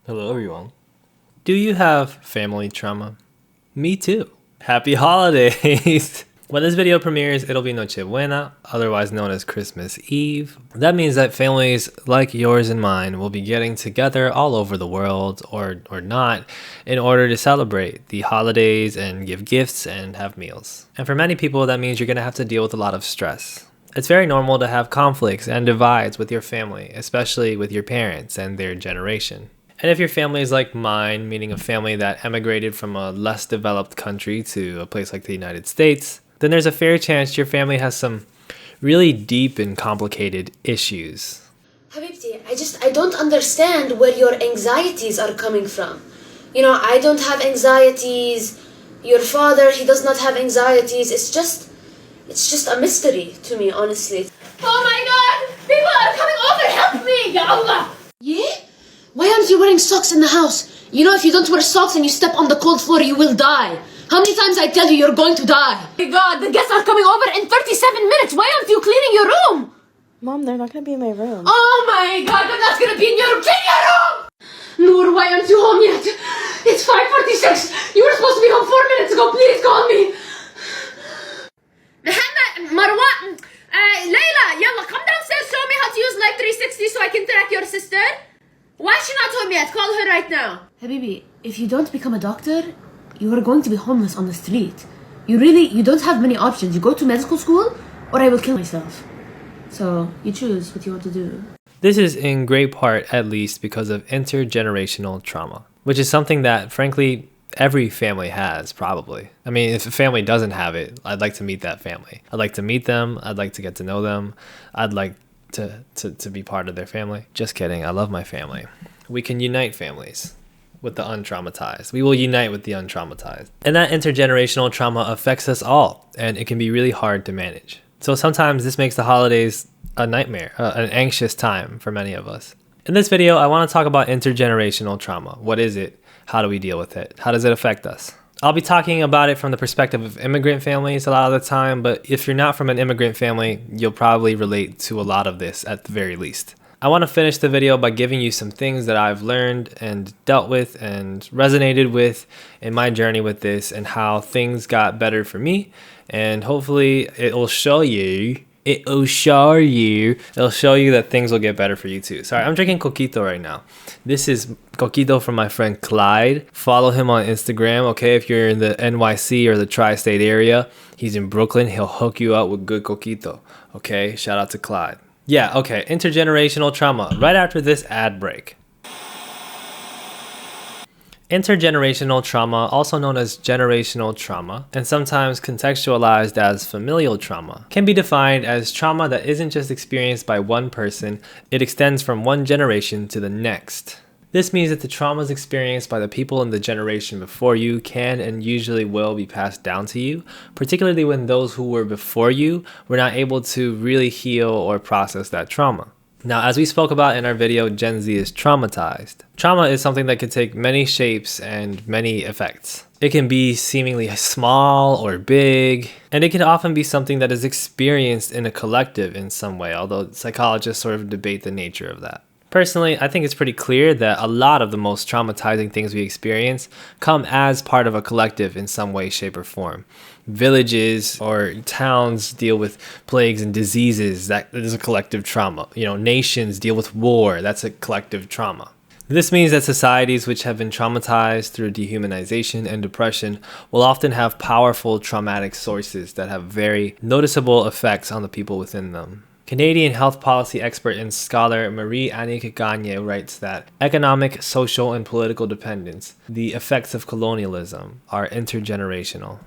Hello everyone. Do you have family trauma? Me too. Happy holidays! When this video premieres, it'll be Noche Buena, otherwise known as Christmas Eve. That means that families like yours and mine will be getting together all over the world, or not, in order to celebrate the holidays and give gifts and have meals. And for many people, that means you're gonna have to deal with a lot of stress. It's very normal to have conflicts and divides with your family, especially with your parents and their generation. And if your family is like mine, meaning a family that emigrated from a less developed country to a place like the United States, then there's a fair chance your family has some really deep and complicated issues. Habibti, I don't understand where your anxieties are coming from. You know, I don't have anxieties. Your father, he does not have anxieties. It's just a mystery to me, honestly. Oh my God! People are coming over! Help me! Ya Allah! Yeah? Why aren't you wearing socks in the house? You know, if you don't wear socks and you step on the cold floor, you will die. How many times I tell you you're going to die? Oh my God, the guests are coming over in 37 minutes. Why aren't you cleaning your room? Mom, they're not going to be in my room. Oh my God, they're not going to be in your room. Clean your room! Noor, why aren't you home yet? It's 5:46. You were supposed to be home 4 minutes ago. Please call me. Muhammad, Marwan, Layla, yalla, come downstairs. Show me how to use Live 360 so I can track your sister. Why is she not home yet? Call her right now. Habibi, if you don't become a doctor, you are going to be homeless on the street. You don't have many options. You go to medical school, or I will kill myself. So, you choose what you want to do. This is in great part, at least, because of intergenerational trauma, which is something that, frankly, every family has, probably. I mean, if a family doesn't have it, I'd like to meet that family. I'd like to meet them. I'd like to get to know them. I'd like to be part of their family. Just kidding. I love my family. We can unite families with the untraumatized. We will unite with the untraumatized. And that intergenerational trauma affects us all, and it can be really hard to manage. So sometimes this makes the holidays a nightmare, an anxious time for many of us. In this video, I want to talk about intergenerational trauma. What is it? How do we deal with it? How does it affect us? I'll be talking about it from the perspective of immigrant families a lot of the time, but if you're not from an immigrant family, you'll probably relate to a lot of this at the very least. I want to finish the video by giving you some things that I've learned and dealt with and resonated with in my journey with this, and how things got better for me, and hopefully it'll show you that things will get better for you too. Sorry, I'm drinking coquito right now. This is coquito from my friend Clyde. Follow him on Instagram, okay? If you're in the NYC or the tri-state area, he's in Brooklyn. He'll hook you up with good coquito, okay? Shout out to Clyde. Yeah, okay, intergenerational trauma. Right after this ad break. Intergenerational trauma, also known as generational trauma, and sometimes contextualized as familial trauma, can be defined as trauma that isn't just experienced by one person, it extends from one generation to the next. This means that the traumas experienced by the people in the generation before you can and usually will be passed down to you, particularly when those who were before you were not able to really heal or process that trauma. Now, as we spoke about in our video, Gen Z is traumatized. Trauma is something that can take many shapes and many effects. It can be seemingly small or big, and it can often be something that is experienced in a collective in some way, although psychologists sort of debate the nature of that. Personally, I think it's pretty clear that a lot of the most traumatizing things we experience come as part of a collective in some way, shape, or form. Villages or towns deal with plagues and diseases. That is a collective trauma. You know, nations deal with war. That's a collective trauma. This means that societies which have been traumatized through dehumanization and depression will often have powerful traumatic sources that have very noticeable effects on the people within them. Canadian health policy expert and scholar Marie-Annick Gagne writes that economic, social, and political dependence, the effects of colonialism, are intergenerational.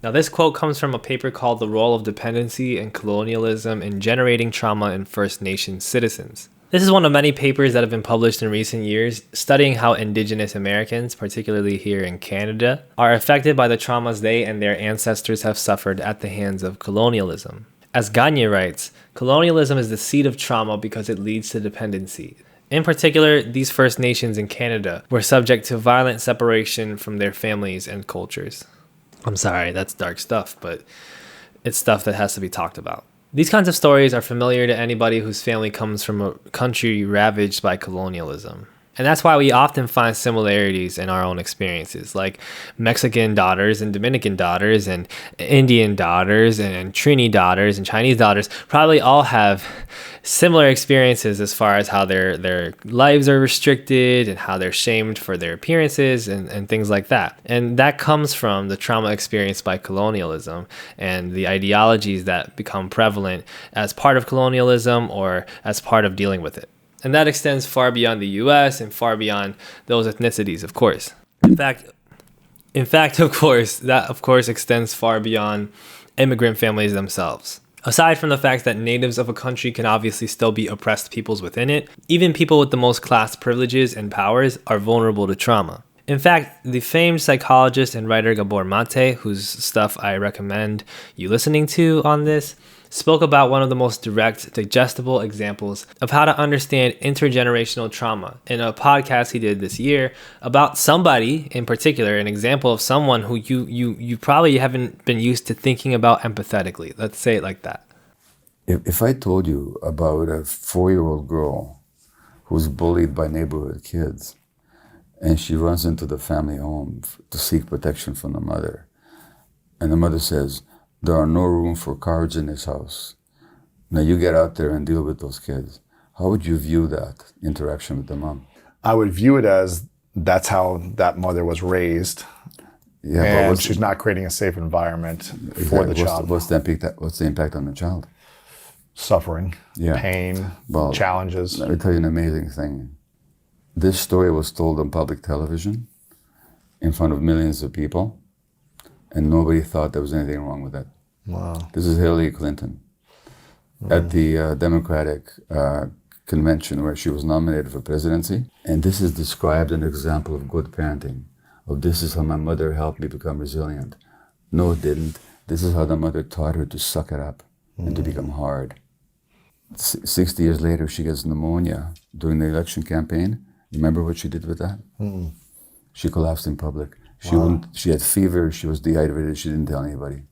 Now, this quote comes from a paper called The Role of Dependency and Colonialism in Generating Trauma in First Nations Citizens. This is one of many papers that have been published in recent years studying how Indigenous Americans, particularly here in Canada, are affected by the traumas they and their ancestors have suffered at the hands of colonialism. As Gagne writes, colonialism is the seed of trauma because it leads to dependency. In particular, these First Nations in Canada were subject to violent separation from their families and cultures. I'm sorry, that's dark stuff, but it's stuff that has to be talked about. These kinds of stories are familiar to anybody whose family comes from a country ravaged by colonialism. And that's why we often find similarities in our own experiences, like Mexican daughters and Dominican daughters and Indian daughters and Trini daughters and Chinese daughters probably all have similar experiences as far as how their lives are restricted and how they're shamed for their appearances and things like that. And that comes from the trauma experienced by colonialism and the ideologies that become prevalent as part of colonialism or as part of dealing with it. And that extends far beyond the US and far beyond those ethnicities, of course. In fact, of course, that of course extends far beyond immigrant families themselves. Aside from the fact that natives of a country can obviously still be oppressed peoples within it, even people with the most class privileges and powers are vulnerable to trauma. In fact, the famed psychologist and writer Gabor Mate, whose stuff I recommend you listening to on this, spoke about one of the most direct, digestible examples of how to understand intergenerational trauma in a podcast he did this year about somebody in particular, an example of someone who you probably haven't been used to thinking about empathetically. Let's say it like that. If I told you about a 4-year-old girl who's bullied by neighborhood kids and she runs into the family home to seek protection from the mother, and the mother says, "There are no room for cowards in this house. Now you get out there and deal with those kids." How would you view that interaction with the mom? I would view it as that's how that mother was raised. Yeah, and but she's not creating a safe environment for the child. What's the impact on the child? Suffering, Yeah. pain, Well, challenges. Let me tell you an amazing thing. This story was told on public television in front of millions of people, and nobody thought there was anything wrong with that. Wow. This is Hillary Clinton at the Democratic convention where she was nominated for presidency. And this is described an example of good parenting, of this is how my mother helped me become resilient. No, it didn't. This is how the mother taught her to suck it up and to become hard. 60 years later, she gets pneumonia during the election campaign. Remember what she did with that? She collapsed in public. She had fever, she was dehydrated, she didn't tell anybody.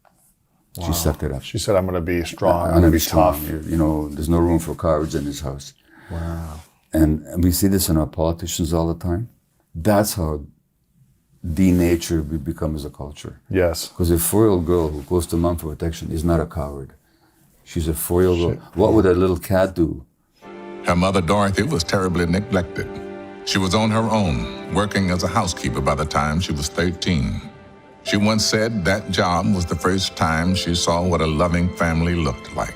Wow. She sucked it up. She said, "I'm going to be strong, I'm going to be tough." strong. You know, there's no room for cowards in this house. Wow. And we see this in our politicians all the time. That's how denatured we become as a culture. Yes. Because a 4-year-old girl who goes to mom for protection is not a coward. She's a 4-year-old girl. What would a little cat do? Her mother, Dorothy, was terribly neglected. She was on her own, working as a housekeeper by the time she was 13. She once said that job was the first time she saw what a loving family looked like.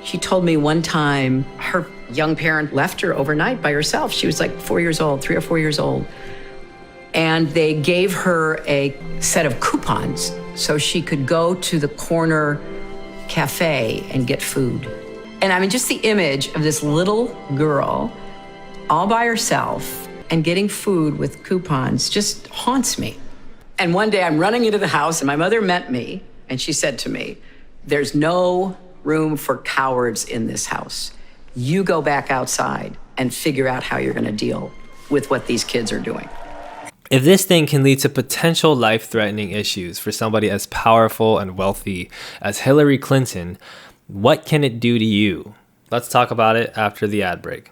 She told me one time her young parent left her overnight by herself. She was like 4 years old, 3 or 4 years old. And they gave her a set of coupons so she could go to the corner cafe and get food. And I mean, just the image of this little girl all by herself and getting food with coupons just haunts me. And one day I'm running into the house and my mother met me and she said to me, "There's no room for cowards in this house. You go back outside and figure out how you're going to deal with what these kids are doing." If this thing can lead to potential life-threatening issues for somebody as powerful and wealthy as Hillary Clinton, what can it do to you? Let's talk about it after the ad break.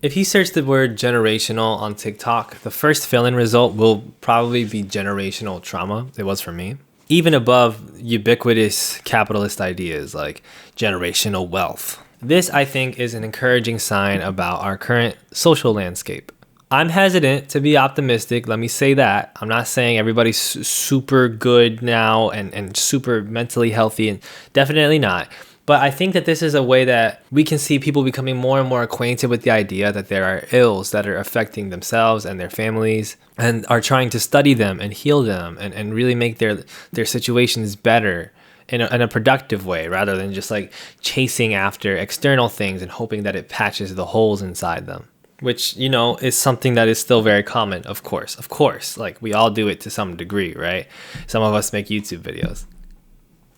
If you search the word generational on TikTok, the first fill-in result will probably be generational trauma. It was for me. Even above ubiquitous capitalist ideas like generational wealth. This, I think, is an encouraging sign about our current social landscape. I'm hesitant to be optimistic, let me say that. I'm not saying everybody's super good now and super mentally healthy, and definitely not. But I think that this is a way that we can see people becoming more and more acquainted with the idea that there are ills that are affecting themselves and their families and are trying to study them and heal them and really make their situations better in a productive way rather than just like chasing after external things and hoping that it patches the holes inside them. Which, you know, is something that is still very common, of course. Like, we all do it to some degree, right? Some of us make YouTube videos.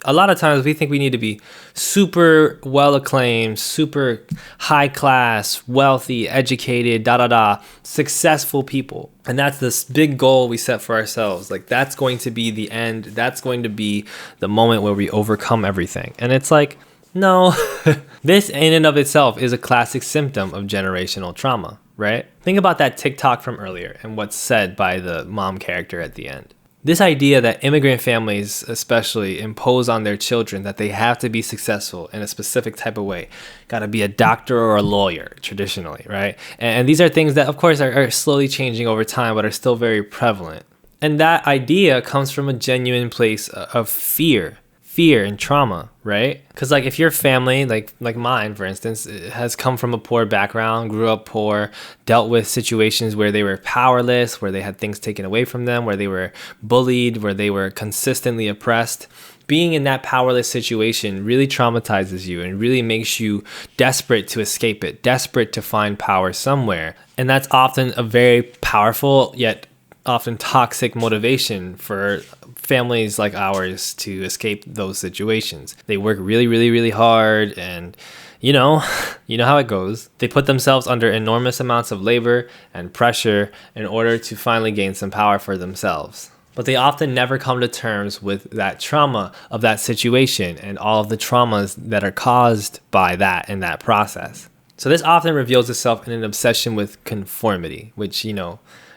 A lot of times we think we need to be super well acclaimed, super high class, wealthy, educated, successful people. And that's this big goal we set for ourselves. Like, that's going to be the end. That's going to be the moment where we overcome everything. And it's like, no, This in and of itself is a classic symptom of generational trauma, right? Think about that TikTok from earlier and what's said by the mom character at the end. This idea that immigrant families especially impose on their children that they have to be successful in a specific type of way. Got to be a doctor or a lawyer, traditionally, right? And these are things that, of course, are slowly changing over time, but are still very prevalent. And that idea comes from a genuine place of fear and trauma, right? Because like if your family, like mine, for instance, has come from a poor background, grew up poor, dealt with situations where they were powerless, where they had things taken away from them, where they were bullied, where they were consistently oppressed, being in that powerless situation really traumatizes you and really makes you desperate to escape it, desperate to find power somewhere. And that's often a very powerful yet often toxic motivation for families like ours to escape those situations. They work really, really, really hard, and you know how it goes. They put themselves under enormous amounts of labor and pressure in order to finally gain some power for themselves. But they often never come to terms with that trauma of that situation and all of the traumas that are caused by that in that process. So this often reveals itself in an obsession with conformity, which,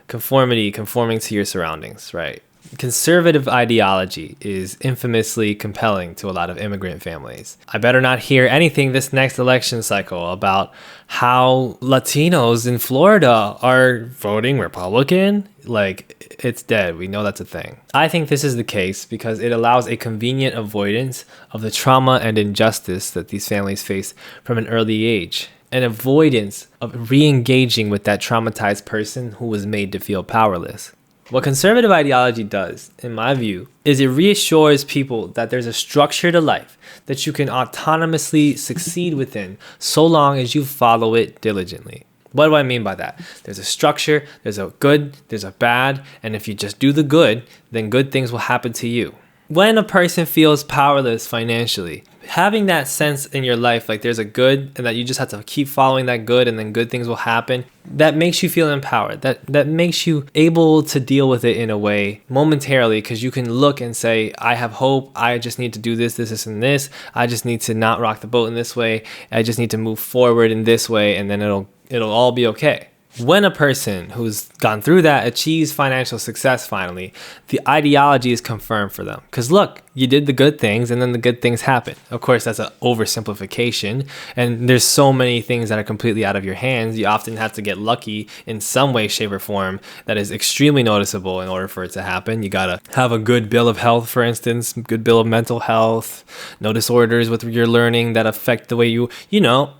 conforming to your surroundings, right? Conservative ideology is infamously compelling to a lot of immigrant families. I better not hear anything this next election cycle about how Latinos in Florida are voting Republican. Like, it's dead. We know that's a thing. I think this is the case because it allows a convenient avoidance of the trauma and injustice that these families face from an early age. An avoidance of re-engaging with that traumatized person who was made to feel powerless. What conservative ideology does, in my view, is it reassures people that there's a structure to life that you can autonomously succeed within so long as you follow it diligently. What do I mean by that? There's a structure, there's a good, there's a bad, and if you just do the good, then good things will happen to you. When a person feels powerless financially, having that sense in your life, like there's a good and that you just have to keep following that good and then good things will happen, that makes you feel empowered. That makes you able to deal with it in a way momentarily, because you can look and say, I have hope. I just need to do this, and this. I just need to not rock the boat in this way. I just need to move forward in this way, and then it'll all be okay. When a person who's gone through that achieves financial success finally, the ideology is confirmed for them. Because look, you did the good things and then the good things happen. Of course, that's an oversimplification. And there's so many things that are completely out of your hands. You often have to get lucky in some way, shape, or form that is extremely noticeable in order for it to happen. You gotta have a good bill of health, for instance, good bill of mental health, no disorders with your learning that affect the way a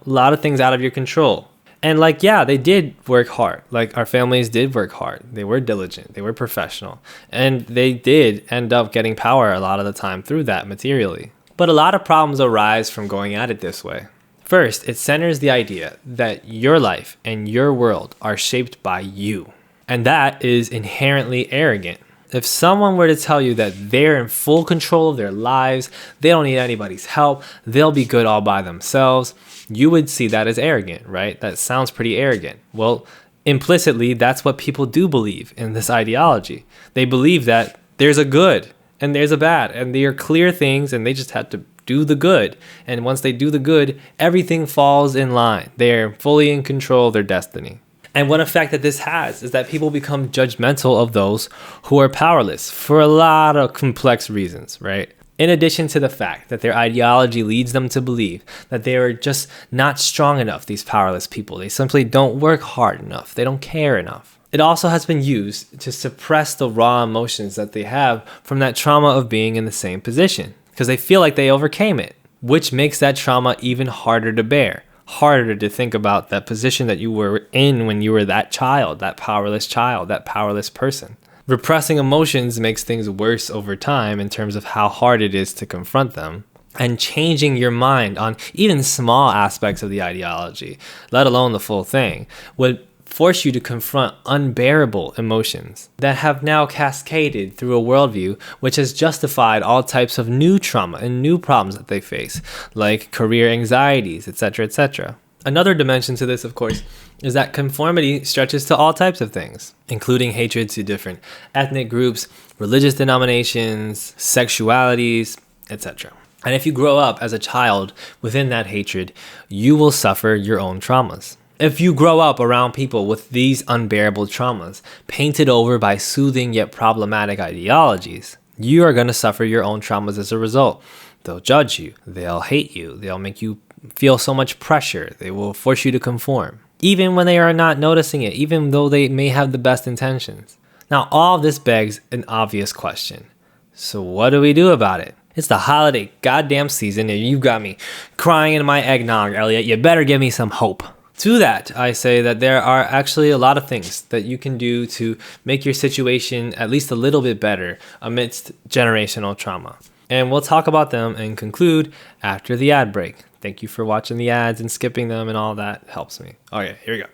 lot of things out of your control. And they did work hard. Like our families did work hard. They were diligent. They were professional. And they did end up getting power a lot of the time through that materially. But a lot of problems arise from going at it this way. First, it centers the idea that your life and your world are shaped by you. And that is inherently arrogant. If someone were to tell you that they're in full control of their lives, they don't need anybody's help, they'll be good all by themselves, you would see that as arrogant, right? That sounds pretty arrogant. Well, implicitly, that's what people do believe in this ideology. They believe that there's a good and there's a bad, and they are clear things, and they just have to do the good. And once they do the good, everything falls in line. They're fully in control of their destiny. And one effect that this has is that people become judgmental of those who are powerless for a lot of complex reasons, right? In addition to the fact that their ideology leads them to believe that they are just not strong enough, these powerless people. They simply don't work hard enough. They don't care enough. It also has been used to suppress the raw emotions that they have from that trauma of being in the same position, because they feel like they overcame it, which makes that trauma even harder to bear. Harder to think about that position that you were in when you were that child, that powerless person. Repressing emotions makes things worse over time in terms of how hard it is to confront them. And changing your mind on even small aspects of the ideology, let alone the full thing, would force you to confront unbearable emotions that have now cascaded through a worldview which has justified all types of new trauma and new problems that they face, like career anxieties, etc., etc. Another dimension to this, of course, is that conformity stretches to all types of things, including hatred to different ethnic groups, religious denominations, sexualities, etc. And if you grow up as a child within that hatred, you will suffer your own traumas. If you grow up around people with these unbearable traumas, painted over by soothing yet problematic ideologies, you are going to suffer your own traumas as a result. They'll judge you. They'll hate you. They'll make you feel so much pressure. They will force you to conform, even when they are not noticing it, even though they may have the best intentions. Now, all of this begs an obvious question. So what do we do about it? It's the holiday goddamn season and you've got me crying in my eggnog, Elliot. You better give me some hope. To that, I say that there are actually a lot of things that you can do to make your situation at least a little bit better amidst generational trauma. And we'll talk about them and conclude after the ad break. Thank you for watching the ads and skipping them, and all that helps me. Okay, here we go.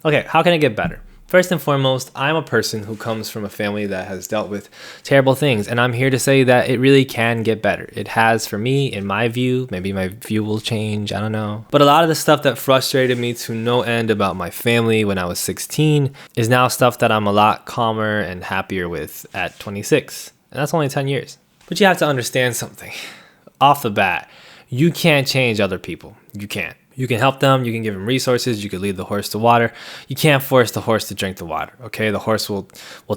Okay, how can it get better? First and foremost, I'm a person who comes from a family that has dealt with terrible things, and I'm here to say that it really can get better. It has for me, in my view. Maybe my view will change, I don't know. But a lot of the stuff that frustrated me to no end about my family when I was 16 is now stuff that I'm a lot calmer and happier with at 26. And that's only 10 years. But you have to understand something. Off the bat, you can't change other people. You can't. You can help them, you can give them resources, you can lead the horse to water. You can't force the horse to drink the water, okay? The horse will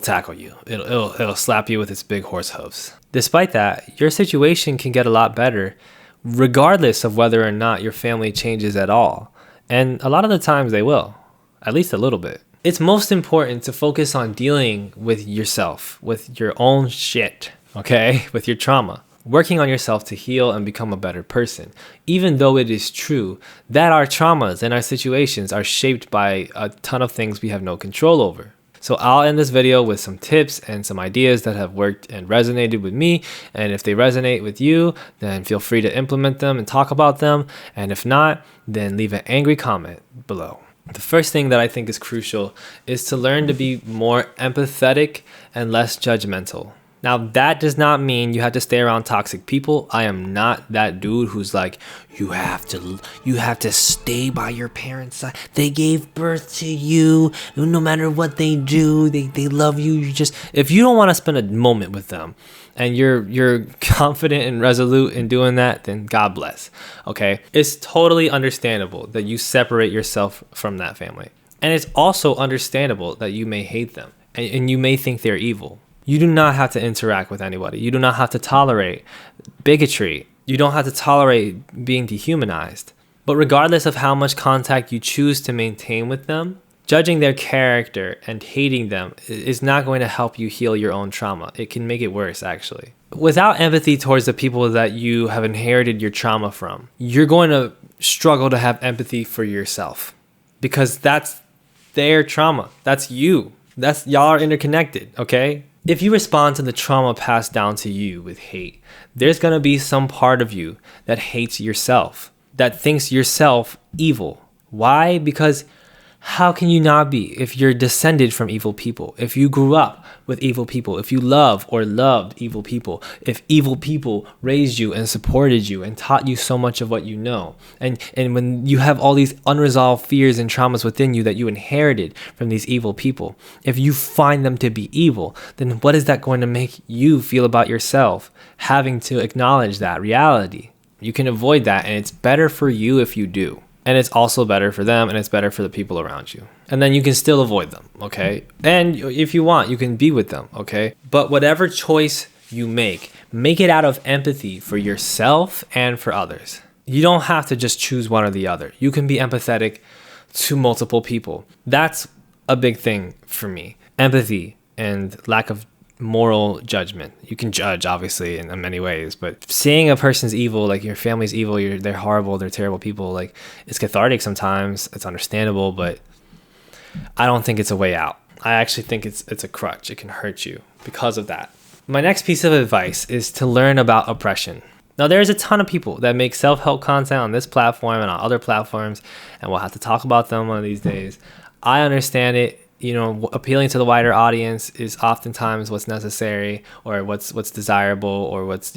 tackle you. It'll slap you with its big horse hooves. Despite that, your situation can get a lot better regardless of whether or not your family changes at all. And a lot of the times they will, at least a little bit. It's most important to focus on dealing with yourself, with your own shit, okay? With your trauma. Working on yourself to heal and become a better person, even though it is true that our traumas and our situations are shaped by a ton of things we have no control over. So I'll end this video with some tips and some ideas that have worked and resonated with me. And if they resonate with you, then feel free to implement them and talk about them. And if not, then leave an angry comment below. The first thing that I think is crucial is to learn to be more empathetic and less judgmental. Now, that does not mean you have to stay around toxic people. I am not that dude who's like, you have to stay by your parents' side. They gave birth to you. No matter what they do, they love you. If you don't want to spend a moment with them and you're confident and resolute in doing that, then God bless. Okay? It's totally understandable that you separate yourself from that family. And it's also understandable that you may hate them and you may think they're evil. You do not have to interact with anybody. You do not have to tolerate bigotry. You don't have to tolerate being dehumanized. But regardless of how much contact you choose to maintain with them, judging their character and hating them is not going to help you heal your own trauma. It can make it worse, actually. Without empathy towards the people that you have inherited your trauma from, you're going to struggle to have empathy for yourself because that's their trauma. That's you. Y'all are interconnected, okay? If you respond to the trauma passed down to you with hate, there's going to be some part of you that hates yourself, that thinks yourself evil. Why? Because how can you not be if you're descended from evil people? If you grew up with evil people, if you love or loved evil people, if evil people raised you and supported you and taught you so much of what you know, and when you have all these unresolved fears and traumas within you that you inherited from these evil people, if you find them to be evil, then what is that going to make you feel about yourself, having to acknowledge that reality? You can avoid that, and it's better for you if you do. And it's also better for them, and it's better for the people around you. And then you can still avoid them, okay? And if you want, you can be with them, okay? But whatever choice you make it out of empathy for yourself and for others. You don't have to just choose one or the other. You can be empathetic to multiple people. That's a big thing for me. Empathy and lack of moral judgment. You can judge, obviously, in many ways, but seeing a person's evil, like your family's evil, they're horrible, they're terrible people, like, it's cathartic sometimes, it's understandable, but I don't think it's a way out. I actually think it's a crutch. It can hurt you because of that. My next piece of advice is to learn about oppression. Now, there's a ton of people that make self-help content on this platform and on other platforms, and we'll have to talk about them one of these days. I understand it. You know, appealing to the wider audience is oftentimes what's necessary or what's desirable or what's,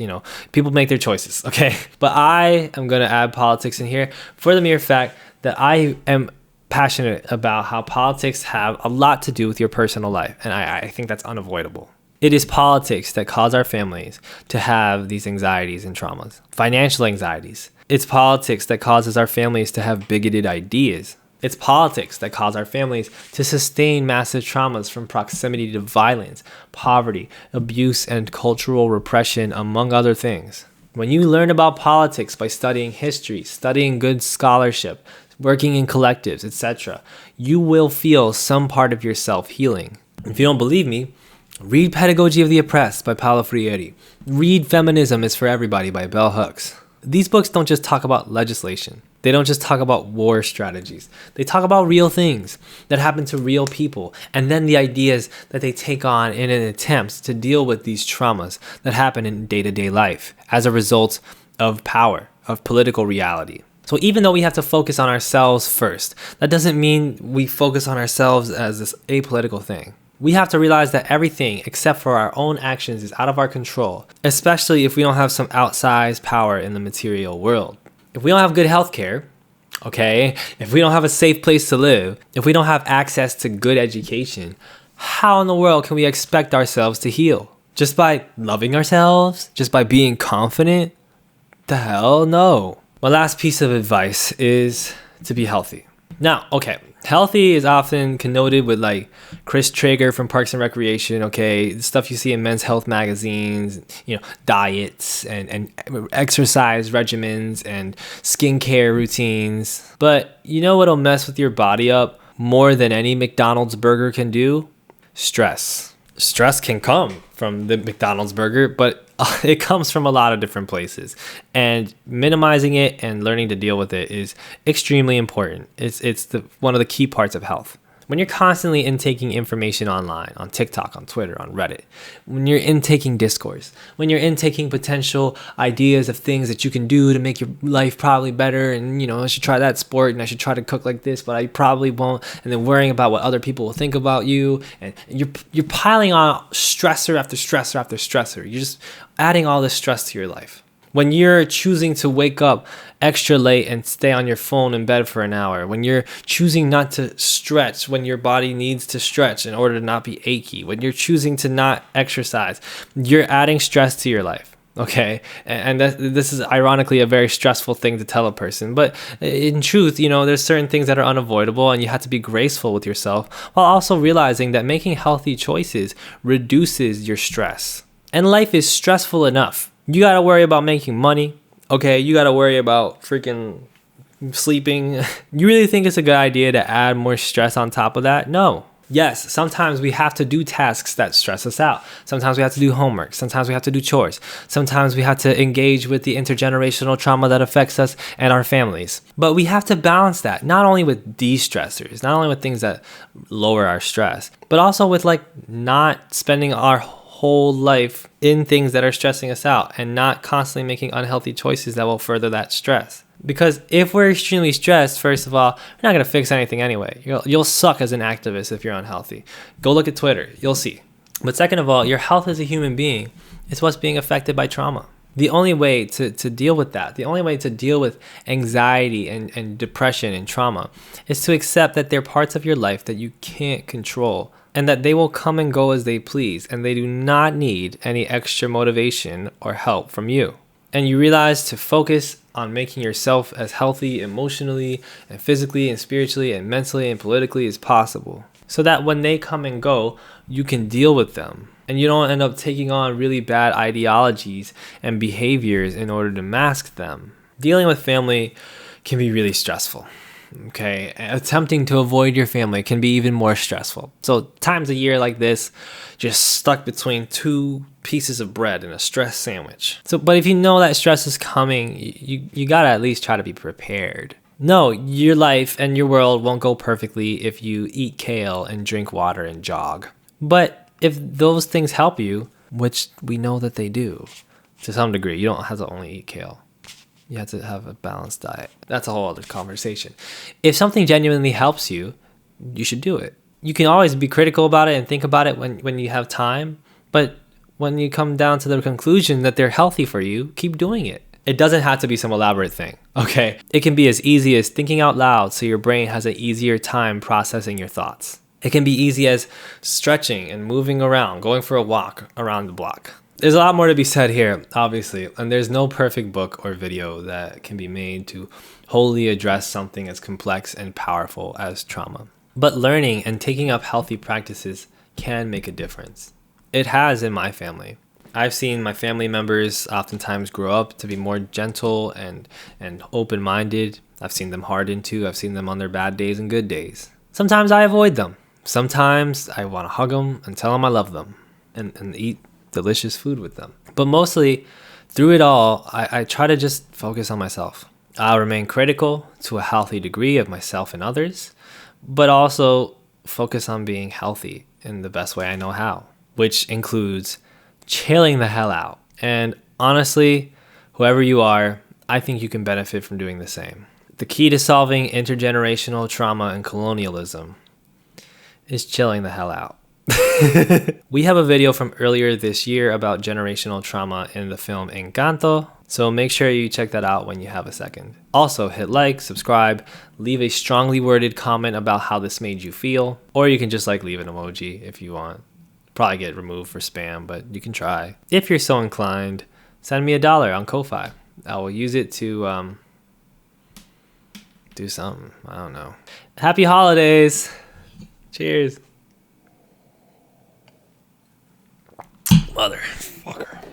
people make their choices, okay? But I am going to add politics in here for the mere fact that I am passionate about how politics have a lot to do with your personal life. And I think that's unavoidable. It is politics that cause our families to have these anxieties and traumas, financial anxieties. It's politics that causes our families to have bigoted ideas. It's politics that cause our families to sustain massive traumas from proximity to violence, poverty, abuse, and cultural repression, among other things. When you learn about politics by studying history, studying good scholarship, working in collectives, etc., you will feel some part of yourself healing. If you don't believe me, read Pedagogy of the Oppressed by Paulo Freire. Read Feminism is for Everybody by Bell Hooks. These books don't just talk about legislation. They don't just talk about war strategies. They talk about real things that happen to real people, and then the ideas that they take on in an attempt to deal with these traumas that happen in day-to-day life as a result of power, of political reality. So even though we have to focus on ourselves first, that doesn't mean we focus on ourselves as this apolitical thing. We have to realize that everything except for our own actions is out of our control, especially if we don't have some outsized power in the material world. If we don't have good healthcare, okay, if we don't have a safe place to live, if we don't have access to good education, how in the world can we expect ourselves to heal? Just by loving ourselves? Just by being confident? The hell no. My last piece of advice is to be healthy. Now, okay, healthy is often connoted with like Chris Traeger from Parks and Recreation, okay, the stuff you see in Men's Health magazines, you know, diets and exercise regimens and skincare routines. But you know what'll mess with your body up more than any McDonald's burger can do? Stress. Stress can come from the McDonald's burger, but it comes from a lot of different places, and minimizing it and learning to deal with it is extremely important. It's one of the key parts of health. When you're constantly intaking information online, on TikTok, on Twitter, on Reddit, when you're intaking discourse, when you're intaking potential ideas of things that you can do to make your life probably better, and you know, I should try that sport and I should try to cook like this, but I probably won't, and then worrying about what other people will think about you, and you're piling on stressor after stressor after stressor. You're just adding all this stress to your life. When you're choosing to wake up extra late and stay on your phone in bed for an hour, when you're choosing not to stretch when your body needs to stretch in order to not be achy, when you're choosing to not exercise, you're adding stress to your life, okay? And this is ironically a very stressful thing to tell a person, but in truth, you know, there's certain things that are unavoidable, and you have to be graceful with yourself while also realizing that making healthy choices reduces your stress. And life is stressful enough. You gotta worry about making money, okay? You gotta worry about freaking sleeping. You really think it's a good idea to add more stress on top of that? No. Yes, sometimes we have to do tasks that stress us out. Sometimes we have to do homework. Sometimes we have to do chores. Sometimes we have to engage with the intergenerational trauma that affects us and our families. But we have to balance that, not only with de-stressors, not only with things that lower our stress, but also with like not spending our whole life in things that are stressing us out and not constantly making unhealthy choices that will further that stress. Because if we're extremely stressed, first of all, we're not going to fix anything anyway. You'll suck as an activist if you're unhealthy. Go look at Twitter. You'll see. But second of all, your health as a human being is what's being affected by trauma. The only way to deal with that, the only way to deal with anxiety and depression and trauma is to accept that they're parts of your life that you can't control, and that they will come and go as they please, and they do not need any extra motivation or help from you. And you realize to focus on making yourself as healthy emotionally and physically and spiritually and mentally and politically as possible, so that when they come and go, you can deal with them and you don't end up taking on really bad ideologies and behaviors in order to mask them. Dealing with family can be really stressful. Okay, attempting to avoid your family can be even more stressful. So times a year like this, just stuck between two pieces of bread and a stress sandwich. But if you know that stress is coming, you gotta at least try to be prepared. No, your life and your world won't go perfectly if you eat kale and drink water and jog. But if those things help you, which we know that they do, to some degree, you don't have to only eat kale. You have to have a balanced diet. That's a whole other conversation. If something genuinely helps you, you should do it. You can always be critical about it and think about it when you have time. But when you come down to the conclusion that they're healthy for you, keep doing it. It doesn't have to be some elaborate thing, okay? It can be as easy as thinking out loud so your brain has an easier time processing your thoughts. It can be easy as stretching and moving around, going for a walk around the block. There's a lot more to be said here, obviously, and there's no perfect book or video that can be made to wholly address something as complex and powerful as trauma. But learning and taking up healthy practices can make a difference. It has in my family. I've seen my family members oftentimes grow up to be more gentle and open-minded. I've seen them harden too. I've seen them on their bad days and good days. Sometimes I avoid them. Sometimes I want to hug them and tell them I love them and eat delicious food with them. But mostly, through it all, I try to just focus on myself. I'll remain critical to a healthy degree of myself and others, but also focus on being healthy in the best way I know how, which includes chilling the hell out. And honestly, whoever you are, I think you can benefit from doing the same. The key to solving intergenerational trauma and colonialism is chilling the hell out. We have a video from earlier this year about generational trauma in the film Encanto, so make sure you check that out when you have a second. Also, hit like, subscribe, leave a strongly worded comment about how this made you feel, or you can just leave an emoji if you want. Probably get removed for spam, but you can try. If you're so inclined, send me $1 on Ko-Fi. I will use it to do something. I don't know. Happy holidays. Cheers. Motherfucker.